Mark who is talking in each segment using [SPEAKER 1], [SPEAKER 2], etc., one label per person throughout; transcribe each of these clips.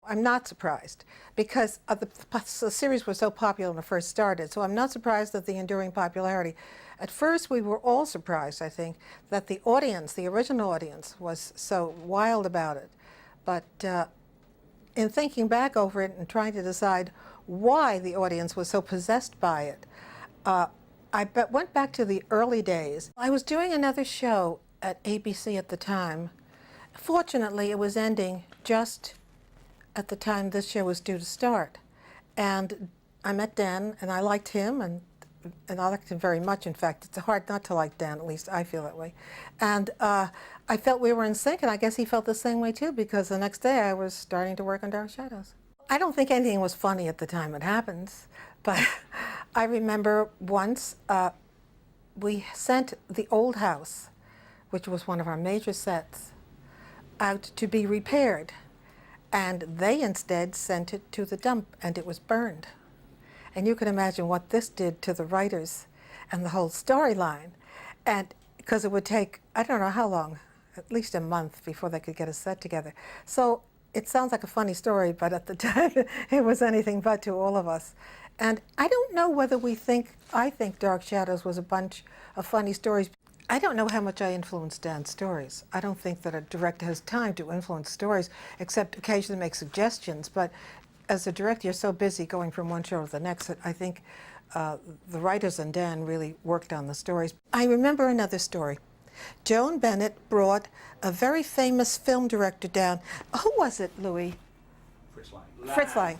[SPEAKER 1] I'm not surprised because the series was so popular when it first started, so I'm not surprised at the enduring popularity. At first, we were all surprised, I think, that the audience, the original audience, was so wild about it. But in thinking back over it and trying to decide why the audience was so possessed by it, went back to the early days. I was doing another show at ABC at the time. Fortunately, it was ending just at the time this show was due to start. And I met Dan, and I liked him, and I liked him very much. In fact, it's hard not to like Dan, at least I feel that way. And I felt we were in sync, and I guess he felt the same way too, because the next day I was starting to work on Dark Shadows. I don't think anything was funny at the time it happened, but I remember once we sent the old house, which was one of our major sets, out to be repaired. And they instead sent it to the dump, and it was burned. And you can imagine what this did to the writers and the whole storyline. And because it would take, I don't know how long, at least a month before they could get a set together. So it sounds like a funny story, but at the time it was anything but to all of us. And I don't know whether I think Dark Shadows was a bunch of funny stories. I don't know how much I influenced Dan's stories. I don't think that a director has time to influence stories, except occasionally make suggestions. But as a director, you're so busy going from one show to the next that I think the writers and Dan really worked on the stories. I remember another story. Joan Bennett brought a very famous film director down. Who was it, Louis?
[SPEAKER 2] Fritz Lang.
[SPEAKER 1] Fritz Lang.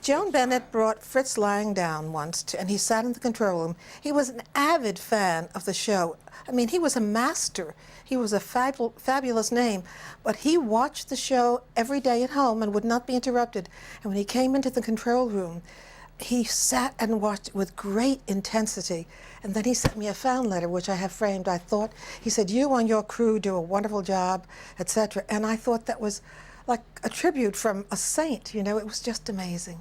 [SPEAKER 1] Joan Bennett brought Fritz Lang down once, and he sat in the control room. He was an avid fan of the show. I mean, he was a master. He was a fabulous name, but he watched the show every day at home and would not be interrupted. And when he came into the control room, he sat and watched it with great intensity. And then he sent me a fan letter, which I have framed. I thought, he said, "You and your crew do a wonderful job," etc. And I thought that was like a tribute from a saint, you know. It was just amazing.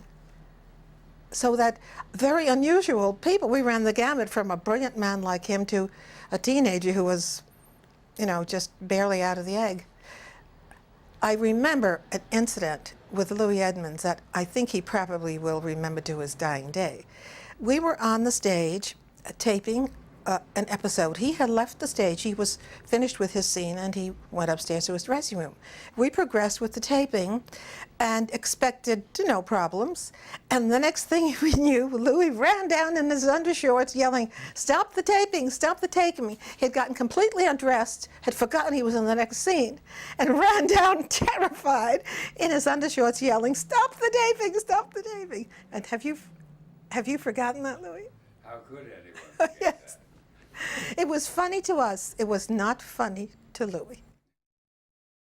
[SPEAKER 1] So that very unusual people, we ran the gamut from a brilliant man like him to a teenager who was, you know, just barely out of the egg. I remember an incident with Louis Edmonds that I think he probably will remember to his dying day. We were on the stage taping an episode. He had left the stage. He was finished with his scene and he went upstairs to his dressing room. We progressed with the taping and expected no problems. And the next thing we knew, Louis ran down in his undershorts yelling, "Stop the taping, stop the taping." He had gotten completely undressed, had forgotten he was in the next scene, and ran down terrified in his undershorts yelling, "Stop the taping, stop the taping." And have you forgotten that, Louis?
[SPEAKER 2] How could anyone forget
[SPEAKER 1] Yes.
[SPEAKER 2] that?
[SPEAKER 1] It was funny to us. It was not funny to Louis.